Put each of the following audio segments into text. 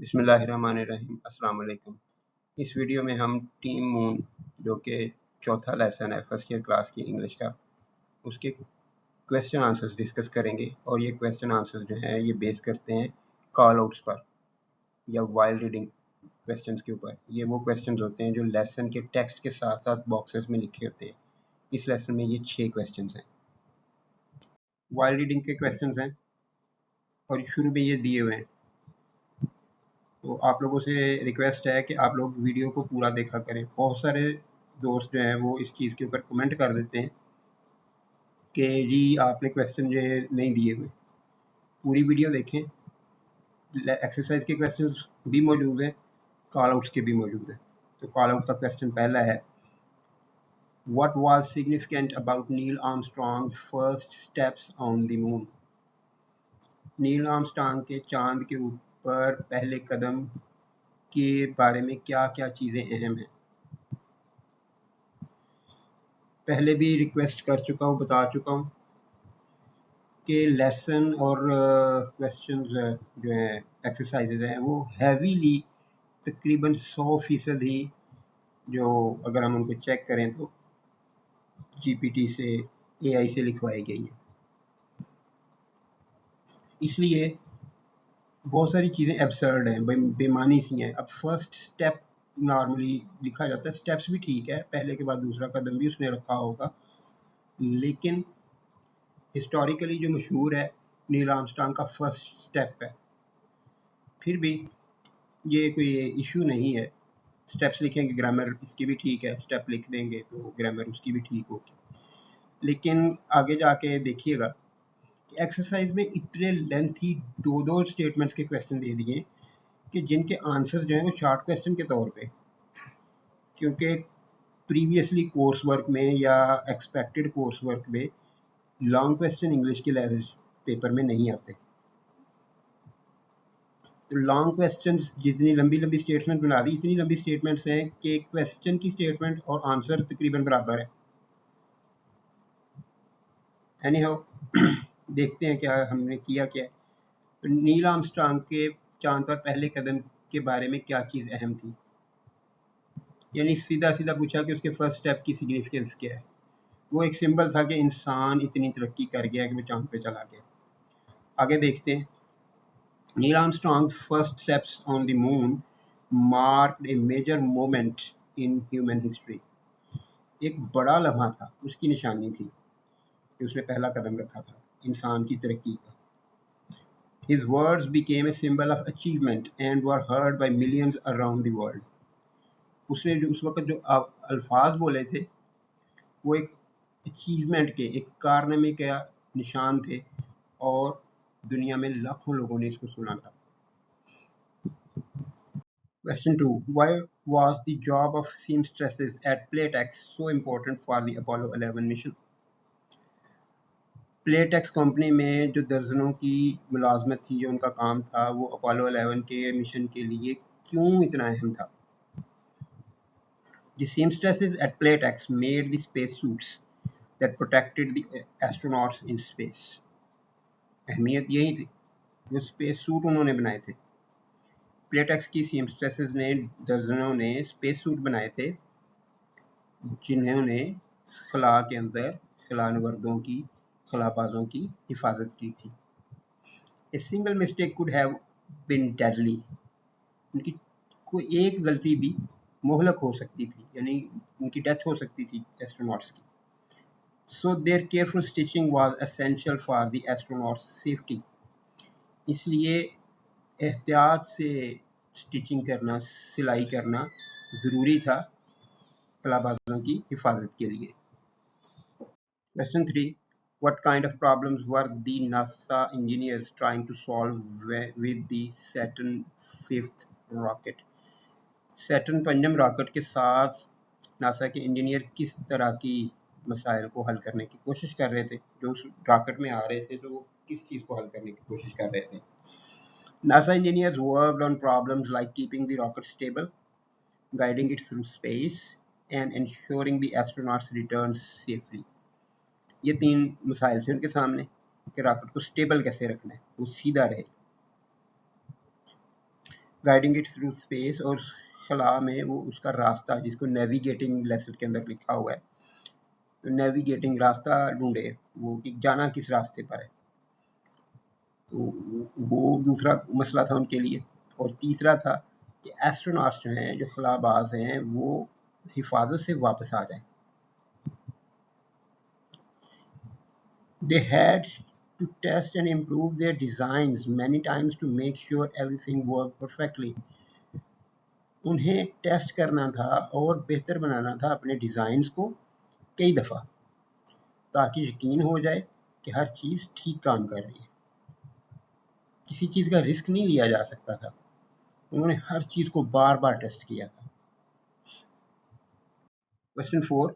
बिस्मिल्लाहिर्रहमानिर्रहीम। अस्सलाम वालेकुम। इस वीडियो में हम टीम मून जो कि चौथा लेसन है फर्स्ट ईयर क्लास की इंग्लिश का, उसके क्वेश्चन आंसर्स डिस्कस करेंगे। और ये क्वेश्चन आंसर्स जो हैं ये बेस करते हैं कॉल आउट्स पर या वाइल रीडिंग क्वेश्चंस के ऊपर। ये वो क्वेश्चंस होते हैं जो लेसन के टेक्स्ट के साथ साथ बॉक्सेस में लिखे होते हैं। इस लेसन में ये 6 क्वेश्चंस हैं, वाइल रीडिंग के क्वेश्चंस हैं और शुरू में ये दिए हुए हैं। तो आप लोगों से रिक्वेस्ट है कि आप लोग वीडियो को पूरा देखा करें। बहुत सारे दोस्त जो हैं वो इस चीज़ के ऊपर कमेंट कर देते हैं कि जी आपने क्वेश्चन जो है नहीं दिए हुए। पूरी वीडियो देखें, एक्सरसाइज के क्वेश्चंस भी मौजूद हैं, कॉल आउट्स के भी मौजूद हैं। तो कॉल आउट का क्वेश्चन पहला है, what was significant about Neil Armstrong's first steps on the moon. Neil Armstrong के चांद के ऊपर पहले कदम के बारे में क्या क्या चीज़ें अहम हैं। पहले भी रिक्वेस्ट कर चुका हूँ, बता चुका हूँ कि लेसन और क्वेश्चंस जो हैं एक्सरसाइजेज हैं वो हैवीली तकरीबन 100% ही जो अगर हम उनको चेक करें तो जीपीटी से एआई से लिखवाई गई है। इसलिए बहुत सारी चीज़ें एब्सर्ड हैं, बेमानी सी हैं। अब फर्स्ट स्टेप नॉर्मली लिखा जाता है, स्टेप्स भी ठीक है, पहले के बाद दूसरा कदम भी उसने रखा होगा, लेकिन हिस्टोरिकली जो मशहूर है नील आर्मस्ट्रॉन्ग का फर्स्ट स्टेप है। फिर भी ये कोई इशू नहीं है, स्टेप्स लिखेंगे, ग्रामर इसकी भी ठीक है, स्टेप लिख देंगे तो ग्रामर उसकी भी ठीक होगी। लेकिन आगे जाके देखिएगा कि एक्सरसाइज में इतने लेंथी दो स्टेटमेंट्स के क्वेश्चन दे दिए कि जिनके आंसर्स जो हैं वो शॉर्ट क्वेश्चन के तौर पे, क्योंकि प्रीवियसली कोर्स वर्क में या एक्सपेक्टेड कोर्स वर्क में लॉन्ग क्वेश्चन इंग्लिश के लेवल पेपर में नहीं आते। तो लॉन्ग क्वेश्चंस जितनी लंबी स्टेटमेंट बना दी, इतनी लंबी स्टेटमेंट्स हैं कि क्वेश्चन की स्टेटमेंट और आंसर तकरीबन बराबर है। एनी हाउ देखते हैं क्या हमने किया क्या। तो नील आर्मस्ट्रॉन्ग के चांद पर पहले कदम के बारे में क्या चीज़ अहम थी, यानी सीधा सीधा पूछा कि उसके फर्स्ट स्टेप की सिग्निफिकेंस क्या है। वो एक सिंबल था कि इंसान इतनी तरक्की कर गया कि वो चांद पे चला गया। आगे देखते हैं। Neil Armstrong's first steps on the moon marked a major moment in human history. एक बड़ा लम्हा था, उसकी निशानी थी कि उसने पहला कदम रखा था इंसान की तरक्की का। His words became a symbol of achievement and were heard by millions around the world. उसने जो उस वक्त जो अल्फाज बोले थे वो एक अचीवमेंट के, एक कारनामे का निशान थे और दुनिया में लाखों लोगों ने इसको सुना था। Question 2. Why was the job of seamstresses at Playtex so important for the Apollo 11 mission? Playtex company में जो दर्जनों की मुलाजमत थी, जो उनका काम था, वो अपोलो 11 के मिशन के लिए क्यों इतना अहम था? The seamstresses at Playtex made the spacesuits that protected the astronauts in space. अहमियत यही थी, वो स्पेस सूट उन्होंने बनाए थे। प्लेटेक्स की सीमस्ट्रेसेस ने दर्जनों ने स्पेस सूट बनाए थे जिन्होंने खला के अंदर खलानवर्दों की, खलाबाजों की हिफाजत की थी। A single mistake could have been deadly. उनकी कोई एक गलती भी मोहलक हो सकती थी, यानी उनकी डेथ हो सकती थी एस्ट्रोनॉट्स की। So their careful stitching was essential for the astronauts safety. इसलिए एहतियात से स्टिचिंग करना, सिलाई करना ज़रूरी था खलाबाजों की हिफाजत के लिए। Question 3. What kind of problems were the NASA engineers trying to solve with the Saturn V rocket? Saturn Panjim rocket के साथ नासा के इंजीनियर किस तरह की मसाइल को हल करने की कोशिश कर रहे थे? जो उस रॉकेट में आ रहे थे तो वो किस चीज़ को हल करने की कोशिश कर रहे थे? NASA engineers worked on problems like keeping the rocket stable, guiding it through space, and ensuring the astronauts returned safely. ये 3 मसाइल थे उनके सामने कि रॉकेट को स्टेबल कैसे रखना है, वो सीधा रहे। गाइडिंग इट थ्रू स्पेस, और खला में वो उसका रास्ता, जिसको नेविगेटिंग लेसन के अंदर लिखा हुआ है, तो नेविगेटिंग रास्ता ढूंढे, वो कि जाना किस रास्ते पर है। तो वो दूसरा मसला था उनके लिए। और तीसरा था कि एस्ट्रोनॉट्स जो हैं, जो खलाबाज हैं, वो हिफाजत से वापस आ जाएं। They had to test and improve their designs many times to make sure everything worked perfectly. उन्हें टेस्ट करना था और बेहतर बनाना था अपने डिज़ाइंस को कई दफ़ा, ताकि यकीन हो जाए कि हर चीज़ ठीक काम कर रही है। किसी चीज़ का रिस्क नहीं लिया जा सकता था, उन्होंने हर चीज़ को बार बार टेस्ट किया था। Question 4.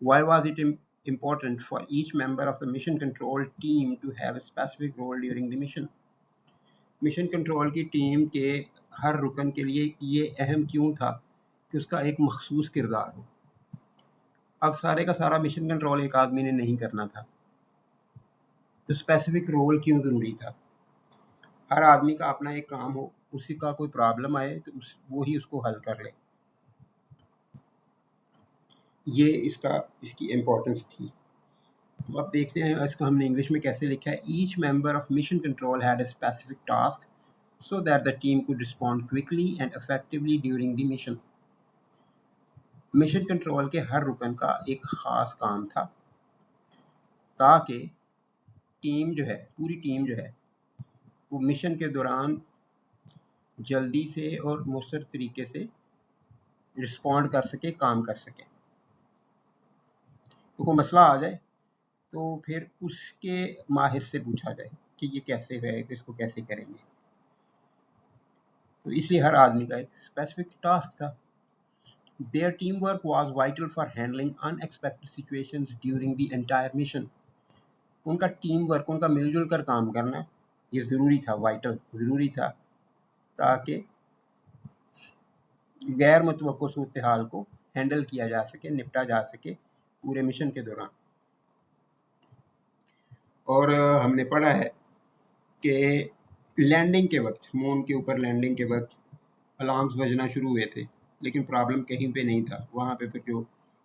Why was it important for each member of the mission control team to have a specific role during the mission? Mission control की टीम के हर रुकन के लिए ये अहम क्यों था कि उसका एक मखसूस किरदार हो। अब सारे का सारा मिशन कंट्रोल एक आदमी ने नहीं करना था, तो स्पेसिफिक रोल क्यों ज़रूरी था। हर आदमी का अपना एक काम हो, उसी का कोई प्रॉब्लम आए तो वो ही उसको हल कर ले, ये इसकी इम्पोर्टेंस थी। तो अब देखते हैं इसको हमने इंग्लिश में कैसे लिखा है। Each member of mission control had a specific task so that the team could respond quickly and effectively during the mission. Mission control के हर रुकन का एक ख़ास काम था, ताकि टीम जो है, पूरी टीम जो है, वो मिशन के दौरान जल्दी से और मौसर तरीके से रिस्पॉन्ड कर सके, काम कर सके। तो कोई मसला आ जाए तो फिर उसके माहिर से पूछा जाए कि ये कैसे है, इसको कैसे करेंगे। तो इसलिए हर आदमी का एक स्पेसिफिक टास्क था। Their teamwork was vital for handling unexpected situations during the entire mission. उनका टीम वर्क, उनका मिलजुल कर काम करना ये ज़रूरी था, वाइटल ज़रूरी था, ताकि गैर मुतवक्को सूरत हाल को हैंडल किया जा सके, निपटा जा सके पूरे मिशन के दौरान। और हमने पढ़ा है कि लैंडिंग के वक्त, मून के ऊपर लैंडिंग के वक्त अलार्म्स बजना शुरू हुए थे, लेकिन प्रॉब्लम कहीं पे नहीं था। वहाँ पे फिर जो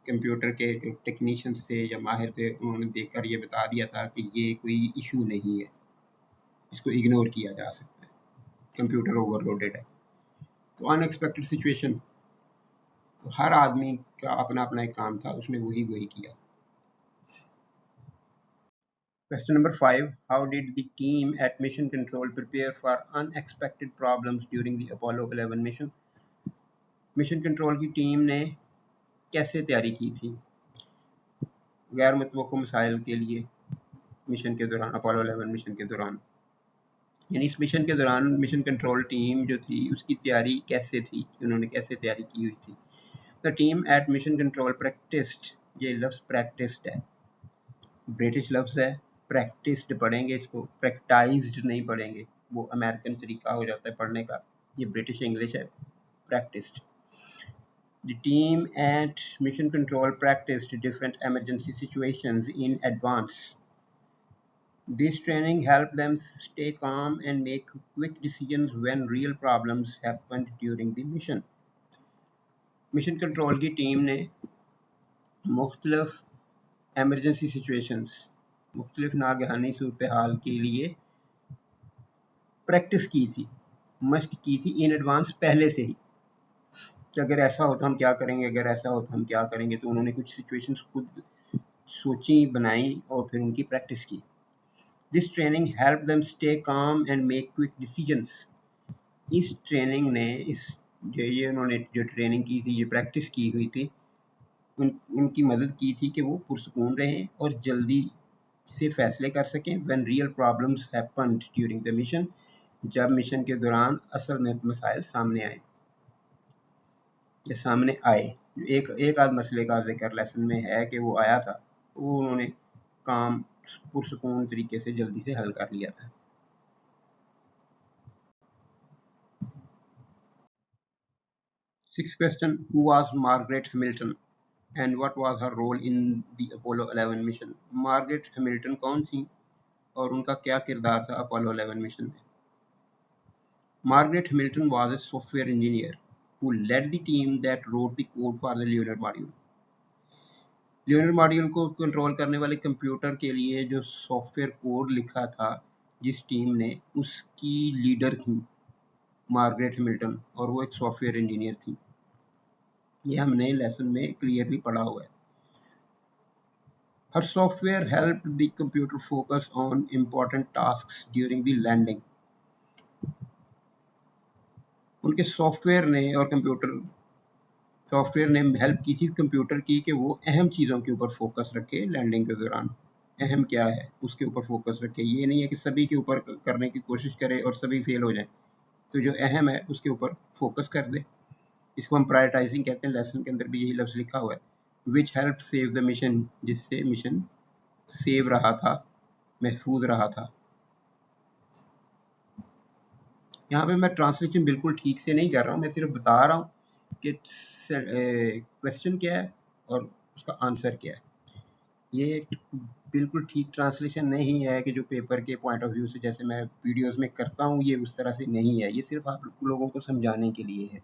कंप्यूटर के जो टेक्नीशियंस थे या माहिर थे, उन्होंने देखकर ये बता दिया था कि ये कोई इशू नहीं है, इसको इग्नोर किया जा सकता है, कंप्यूटर ओवरलोडेड है। तो अनएक्सपेक्टेड सिचुएशन, तो हर आदमी का अपना अपना एक काम था, उसने वही किया। Question number 5. How did the team at Mission Control prepare for unexpected problems during the Apollo 11 mission? Mission control की टीम ने कैसे तैयारी की थी गैर मुतवक्को मसाइल के लिए मिशन के दौरान, अपोलो 11 मिशन के दौरान। यानी इस मिशन के दौरान मिशन कंट्रोल टीम जो थी उसकी तैयारी कैसे थी, उन्होंने कैसे तैयारी की हुई थी। The team at mission control practised, ये लफ्ज़ प्रैक्टिस्ड है, ब्रिटिश लफ्ज़ है। प्रैक्टिस्ड पढ़ेंगे इसको, प्रैक्टाइज्ड नहीं पढ़ेंगे, वो अमेरिकन तरीका हो जाता है पढ़ने का, ये ब्रिटिश इंग्लिश है, practised. The team at Mission Control practiced different emergency situations in advance. This training helped them stay calm and make quick decisions when real problems happened during the mission. Mission control की team ने मुख्तलिफ emergency situations, मुख्तलिफ नागहानी सूरत हाल के लिए practice की थी, मशक की थी इन एडवांस, पहले से ही, कि अगर ऐसा हो तो हम क्या करेंगे, अगर ऐसा हो तो हम क्या करेंगे। तो उन्होंने कुछ सिचुएशंस खुद सोची, बनाई और फिर उनकी प्रैक्टिस की। This training helped them stay calm and make quick decisions. इस ट्रेनिंग ने, ये उन्होंने जो ट्रेनिंग की थी, ये प्रैक्टिस की हुई थी, उनकी मदद की थी कि वो पुरसकून रहें और जल्दी से फैसले कर सकें when real problems happened during the mission, जब मिशन के दौरान असल में मसाइल सामने आए या सामने आए। एक आध मसले का जिक्र लेसन में है कि वो आया था, वो उन्होंने काम पुरसकून तरीके से जल्दी से हल कर लिया था। Sixth question. Who was Margaret Hamilton and what was her role in the Apollo 11 mission? Margaret Hamilton कौन सी और उनका क्या किरदार था अपोलो 11 मिशन में? Margaret Hamilton was a software engineer who led the team that wrote the code for the Lunar module. Lunar module को control करने वाले कंप्यूटर के लिए जो सॉफ्टवेयर कोड लिखा था जिस टीम ने, उसकी लीडर थी मार्गरेट हैमिल्टन, और वो एक सॉफ्टवेयर इंजीनियर थी। ये हमने लेसन में क्लियरली पढ़ा हुआ है। Her software helped the computer focus on important tasks during the landing. उनके सॉफ्टवेयर ने और कंप्यूटर सॉफ्टवेयर ने हेल्प की थी कंप्यूटर की कि वो अहम चीज़ों के ऊपर फोकस रखे लैंडिंग के दौरान। अहम क्या है उसके ऊपर फोकस रखे, ये नहीं है कि सभी के ऊपर करने की कोशिश करे और सभी फेल हो जाए। तो जो अहम है उसके ऊपर फोकस कर दे। इसको हम प्रायोरिटाइजिंग कहते हैं। लेसन के अंदर भी यही लफ्ज़ लिखा हुआ है, which help save the mission, जिससे मिशन सेव रहा था, महफूज रहा था। यहाँ पे मैं ट्रांसलेशन बिल्कुल ठीक से नहीं कर रहा हूँ, मैं सिर्फ बता रहा हूँ कि क्वेश्चन क्या है और उसका आंसर क्या है। ये बिल्कुल ठीक ट्रांसलेशन नहीं है कि जो पेपर के पॉइंट ऑफ व्यू से जैसे मैं वीडियोस में करता हूँ, ये उस तरह से नहीं है। ये सिर्फ आप लोगों को समझाने के लिए है।